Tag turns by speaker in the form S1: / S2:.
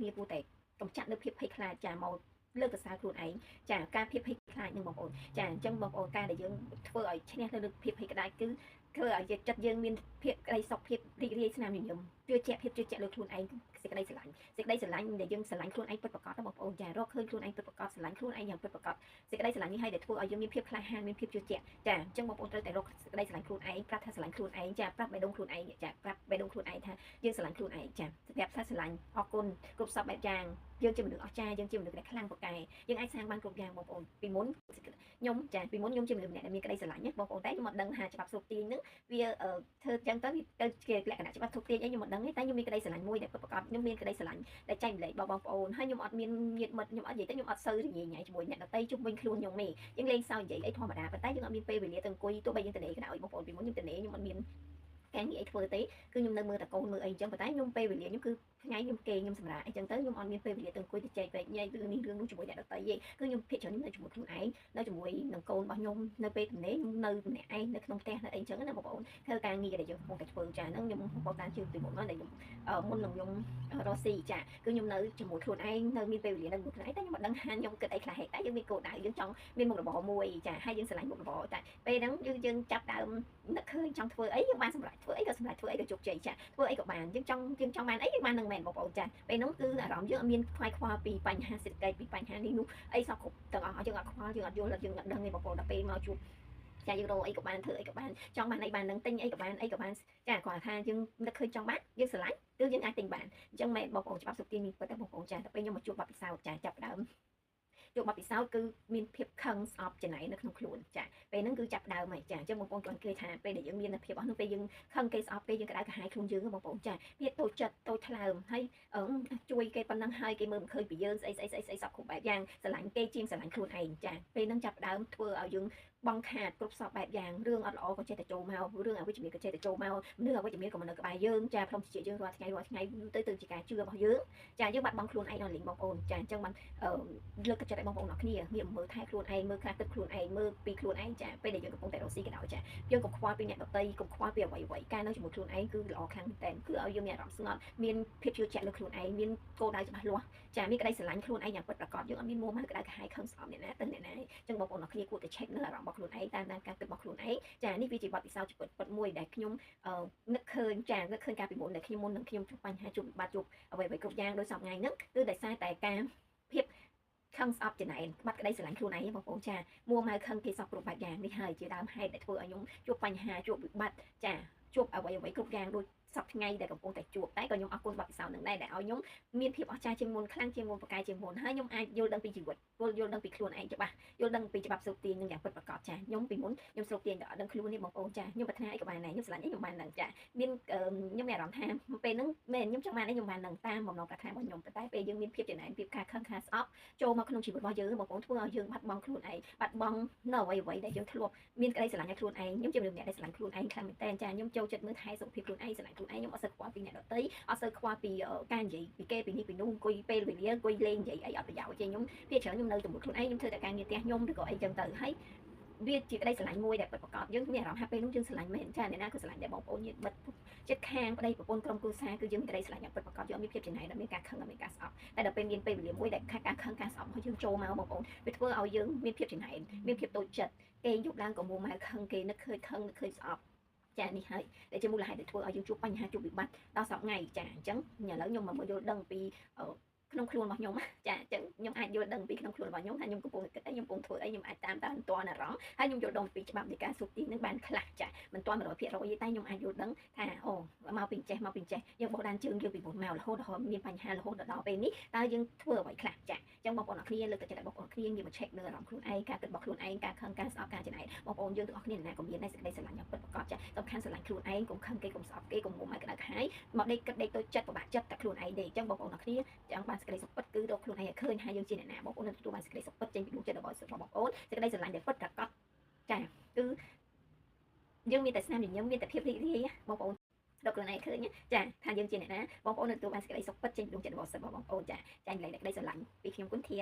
S1: គ្នាគួរតែកំចាត់នៅភាពភ័យខ្លាចចាមកលើកសរសើរខ្លួនឯងចាការភាពភ័យខ្លាចនឹងបងប្អូនចាអញ្ចឹងបងប្អូនការដែលយើងធ្វើឲ្យឈ្នះទៅលើភាពភ័យខ្លាចគឺធ្វើឲ្យចិត្តយើងមានភាពក្តីសុខភាពរីករាយស្នាមញញឹមជឿជាក់ភាពជឿជាក់លើខ្លួនឯងសេចក្តីស្រឡាញ់ដែលយើងស្រឡាញ់ខ្លួនឯងពិតប្រាកដបងប្អូនចារកឃើញខ្លួនឯងពិតប្រាកដស្រឡាញ់ខ្លួនឯងយ៉ាងពិតប្រាកដសេចក្តីស្រឡាញ់នេះហើយដែលធ្វើឲ្យយើងមានភាពក្លាហានមានភាពជឿជាក់ចាអញ្ចឹងបងប្អូនត្រូវតែរកសេចក្តីស្រឡាញ់ខ្លួនឯងប្រាប់ថាស្រឡាញ់ខ្លួនឯងចាប្រាប់បេះដូងខ្លួនឯងចាប្រាប់បេះដូងខ្លួនឯងថាយើងស្រឡាញ់ខ្លួនឯងចាប្រាប់ថាស្រឡាញ់អរគុណគ្រប់សពបែបយ៉ាងយើងជាមនុស្សអស្ចារ្យយើងជាមនុស្សដែលខ្លាំងពូកែយើងអាចសាងបានគ្រប់យ៉ាងបងប្អូនពីមុនខ្ញុំចាពីមុនខ្ញុំជាមនុស្សម្នាក់ដែលមានក្តីស្រឡាញ់ណាបងប្អូនតែខ្ញុំអត់ដឹងថាច្បាប់ស្រុកទាញហ្នឹងវាធ្វើចឹងទៅជាលក្ខណៈច្បាប់ស្រុកទាញអីខ្ញុំអត់ដឹងទេតែខ្ញុំមានក្តីស្រឡាញ់មួយដែលពិតប្រាកដខ្ញុំមានក្តីស្រឡាញ់ដែលចែកម្លែកបងប្អូនហើយខ្ញុំអត់មានញាតិមិត្តខ្ញុំអត់និយាយទៅខ្ញុំអត់សូវរញ៉េញ៉ៃជាមួយអ្នកដទៃជុំវិញខ្លួនខ្ញុំនេះយើងលេងសើចនិយាយអីធម្មតាប៉ុន្តែយើងអត់មានពេលវេលាទៅអង្គុយទោះបីយើងទៅលេងក៏ដោយបងប្អូនពីមុនខ្ញុំទៅលេងខ្ញុំអត់មានការងារអីធ្វើទេគឺខ្ញុំនៅមើលតកូនមើលអីចឹងប៉ុន្តែខ្ញុំពេលវេលាខ្ញុំគឺថ្ងៃខ្ញុំគេខ្ញុំសម្រាប់អីចឹងទៅខ្ញុំអត់មានពេលវេលាទៅអង្គុយទៅចែកពេកញ៉ៃរឿងនេះរឿងនោះជាមួយអ្នកដទៃទេគឺខ្ញុំភាគច្រើននៅជាមួយខ្លួនឯងនៅជាមួយនឹងកូនរបស់ខ្ញុំនៅពេលទំនេរខ្ញុំនៅម្នាក់ឯងនៅក្នុងផ្ទះនៅអីចឹងណាបងប្អូនធ្វើការងារដែលយើងកំពុងតែធ្វើចាហ្នឹងខ្ញុំបងប្អូនតាមជឿពីមុនមកដែលខ្ញុំមុននឹងខ្ញុំរស់ស៊ីចាគឺខ្ញុំនៅជាមួយខ្លួនឯងនៅមានពេលវេលានៅជាមួយខ្លួនឯងតែខ្ញុំអត់ដឹងថាខ្ញុំគិតអីខ្លះហេតុតែយើងមានគោលដៅយើងចង់មានមុខរបរមួយចាហើយយើងស្រឡាញ់មុខរបរតែពេលហ្នឹងយើងចាប់ដើមនឹកឃើញចង់ធ្វើអីយើងបានសម្រេចធ្វើអីក៏សម្រេចធ្វើអីក៏ជោគជ័យចាធ្វើអីក៏បានយើងចង់បានអីយើងបាននឹងមែនបងប្អូនចាពេលហ្នឹងគឺអារម្មណ៍យើងអត់មានខ្វាយខ្វល់ពីបញ្ហាសេដ្ឋកិច្ចពីបញ្ហានេះនោះអីសោះគ្រប់ទាំងអស់យើងអត់ខ្វល់យើងអត់យល់យើងអត់ដឹងទេបងប្អូនដល់ពេលមកជួបចាយើងរកអីក៏បានធ្វើអីក៏បានចង់បានអីបាននឹងទិញអីក៏បានចាគាត់ថាយើងនឹកឃើញចង់បានយើងស្រឡាញ់គឺយើងអាចទិញបានអញ្ចឹងមែនបងប្អូនច្បាប់សុខទាញមានពិតតែបងប្អូនចាដល់ពេលខ្ញុំមកជួបបទពិសោធន៍ចាចាប់ដើមជួបបទពិសោធន៍គឺមានភាពខឹងស្អប់ចំណៃនៅក្នុងខ្លួនចាពេលហ្នឹងគឺចាប់ដើមហើយចាអញ្ចឹងបងប្អូនគាត់គេថាពេលដែលយើងមានភាពអស់នោះពេលយើងខឹងគេស្អប់គេយើងក្តៅក្រហាយខ្លួនយើងបងប្អូនចាភាពតូចចិត្តតូចថ្លើមហើយជួយគេប៉ុណ្ណឹងហើយគេមើលមិនឃើញពីយើងស្អីសពគ្រប់បែបយ៉ាងស្រឡាញ់គេជាងស្រឡាញ់ខ្លួនឯងចាពេលហ្នឹងចាប់ដើមធ្វើឲ្យយើងបងខាតគ្រប់សពបែបយ៉ាងរឿងអត់ល្អក៏ចេះតែចូលមករឿងអវិជ្ជមានក៏ចេះតែចូលមករឿងអវិជ្ជមានក៏មិននៅក្បែរយើងចាព្រមជាយើងរាល់ថ្ងៃទៅជាការជឿរបស់យើងចាយើងបាត់បង់ខ្លួនឯងដល់លេងបងប្អូនចាអញ្ចឹងបានលើកទឹកចិត្តឲ្យបងប្អូនអរគ្នាងាកមើលថែខ្លួនឯងមើលខ្លះទឹកខ្លួនឯងមើលពីខ្លួនឯងចាពេលដែលយើងកំពុងតែរស់ស៊ីក៏ដោយចាយើងកុំខ្វល់ពីអ្នកដទៃកុំខ្វល់ពីអ្វីការនៅជាមួយខ្លួនឯងគឺល្អខ្លាំងមែនទែនគឺឲ្យយើងមានអារម្មណ៍ស្ងប់មានភាពជឿជាក់លើខ្លួនឯងមានគោលដៅច្បាស់លាស់ចាមានក្តីស្រឡាញ់ខ្លួនឯងយ៉ាងពិតប្រាកដយើងអត់មានមួម៉ៅក្តៅក្រហាយខឹងស្អប់អ្នកណាទៅអ្នកណាអញ្ចឹងបងប្អូនអរគ្នាគួរតែ check នៅអារម្មណ៍របស់ខ្លួនឯងតាមដានការគិតរបស់ខ្លួនឯងចានេះវាជាបទពិសោធន៍ពិតមួយដែលខ្ញុំនឹកឃើញការពីមុនដែលខ្ញុំមុននឹងខ្ញុំជួបបញ្ហាជួបវិបត្តិជួបអ្វីគ្រប់យ៉ាងដោយសពថ្ងៃហ្នឹងគឺដោយសារតែការភាពខឹងស្អប់ចំណែនបាត់ក្តីស្រឡាញ់ខ្លួនឯងបងប្អូនចាមួម៉ៅខឹងគេសពគ្រប់បែបយ៉ាងនេះហើយជាដើមហេតុដែលធ្វើឲ្យខ្ញុំជួបបញ្ហាជួបវិបត្តិចាជួបអ្វីគ្រប់យ៉ាងដូចសប្តាហ៍ថ្ងៃដែលកំពុងតែជួបតែក៏ខ្ញុំអរគុណបទពិសោធន៍នឹងដែរដែលឲ្យខ្ញុំមានភាពអស្ចារ្យជាងមុនខ្លាំងជាងមុនប្រកែជាងមុនហើយខ្ញុំអាចយល់ដឹងពីជីវិតយល់ដឹងពីខ្លួនឯងច្បាស់យល់ដឹងពីច្បាប់ស្រុកទាញនឹងយ៉ាងពិតប្រាកដចាខ្ញុំពីមុនខ្ញុំស្រុកទាញតែអត់ដឹងខ្លួននេះបងប្អូនចាខ្ញុំប្រាថ្នាអីក៏បានដែរខ្ញុំស្រឡាញ់អីខ្ញុំបានដឹងចាមានខ្ញុំមានអារម្មណ៍ថាពេលហ្នឹងមែនខ្ញុំចង់បានអីខ្ញុំបានដឹងតាមបំណងប្រាថ្នារបស់ខ្ញុំតែពេលយើងមានភាពចំណែនភាពខាខឹងខាស្អប់ចូលមកក្នុងជីវិតរបស់យើងបងប្អូនធ្វើឲ្យយើងបាត់បង់ខ្លួនឯងបាត់បង់នៅអ្វីដែលយើងធ្លាប់មានក្តីស្រឡាញ់ឲ្យខ្លួនឯងខ្ញុំជាមនុស្សម្នាក់ដែលស្រឡាញ់ខ្លួនឯងខ្លាំងមែនតើចាខ្ញុំចូលចិត្តមើលថែសុខភាពខ្លួនឯងស្រឡាញ់ខ្លួនឯងខ្ញុំអត់សូវខ្វល់ពីអ្នកដទៃអត់សូវខ្វល់ពីការនិយាយពីគេពីនេះពីនោះអង្គុយពេលវេលាអង្គុយលេងនិយាយអីអត់ប្រយោជន៍ទេខ្ញុំភាគច្រើនខ្ញុំនៅជាមួយខ្លួនឯងខ្ញុំធ្វើតែការងារផ្ទះខ្ញុំឬក៏អីចឹងទៅហើយវាជាក្តីស្រឡាញ់មួយដែលពិតប្រាកដយើងមានអារម្មណ៍ថាពេលនោះយើងស្រឡាញ់មែនចាអ្នកណាក៏ស្រឡាញ់ដែរបងប្អូនញាតិមិត្តចិត្តខាងប្តីប្រពន្ធក្រុមគ្រួសារគឺយើងមានក្តីស្រឡាញ់យ៉ាងពិតប្រាកដយើងមានភាពចំណាយដល់មានការខឹងដល់មានការស្អប់តែដល់ពេលមានពេលវេលាមួយដែលការខឹងការស្អប់របស់យើងចូលមកបងប្អូនវាធ្វើឲ្យយើងមានភាពចំណាយមានភាពតូចចិត្តគេយប់ឡើងក៏មួម៉ៅខឹងគេនឹកឃើញខឹងនឹកឃើញស្អប់ចានេះហើយដែលជាមូលហេតុដែលធ្វើឲ្យយើងជួបបញ្ហាជួបវិបត្តិដល់សប្តាហ៍ថ្ងៃចាអញ្ចឹងឥឡូវខ្ញុំមកយល់ដឹងពីក្នុងខ្លួនរបស់ខ្ញុំចាអញ្ចឹងខ្ញុំអាចយល់ដឹងពីក្នុងខ្លួនរបស់ខ្ញុំថាខ្ញុំកំពុងគិតអីខ្ញុំកំពុងធ្វើអីខ្ញុំអាចតាមតានតអារម្មណ៍ហើយខ្ញុំយល់ដឹងពីច្បាប់នៃការសុខទីនឹងបានខ្លះចាមិនទាន់ 100% ទេតែខ្ញុំអាចយល់ដឹងថាអូមកពីចេះយើងបោះដានជើងយើងពីមុនមករហូតមានបញ្ហារហូតដល់ពេលនេះតើយើងធ្វើអ្វីខ្លះចាអញ្ចឹងបងប្អូនអរគ្នាលើកទឹកចិត្តបងប្អូនគ្នាងាកមក check នៅអារម្មណ៍ខ្លួនឯងការគិតរបស់ខ្លួនឯងការខឹងការស្អប់ការចំណាយបងប្អូនយើងទាំងអស់គ្នាណាក៏មានដែរសេចក្តីស្រឡាញ់យ៉ាងពិតប្រាកដចាសំខាន់ស្រឡាញ់ខ្លួនឯងកុំខឹងគេកុំស្អប់គេកុំមុំឲ្យក្តៅក្រហាយមកដេកគិតដេកតូចចិត្តពិបាកចិត្តតែខ្លួនឯងទេអញ្ចឹងបងប្អូនអរគ្នាចង់បានសេចក្តីសុខពិតគឺរកខ្លួនឯងឲ្យឃើញហើយយើងជាអ្នកណាបងប្អូននឹងទទួលបានសេចក្តីសុខពិតចេញពីដួងចិត្តរបស់បងប្អូនសេចក្តីស្រឡាញ់ដែលពិតប្រាកដចាគឺយើងមានតែស្នាមញញឹមមានតែភាពរីករាយបងប្អូនរកខ្លួនឯងឃើញចាថាយើងជាអ្នកណាបងប្អូននឹងទទួលបានសេចក្តីសុខពិតចេញពីដួងចិត្តរបស់បងប្អូនចាចាញ់លែងក្តីស្រឡាញ់ពីខ្ញុំគុណធា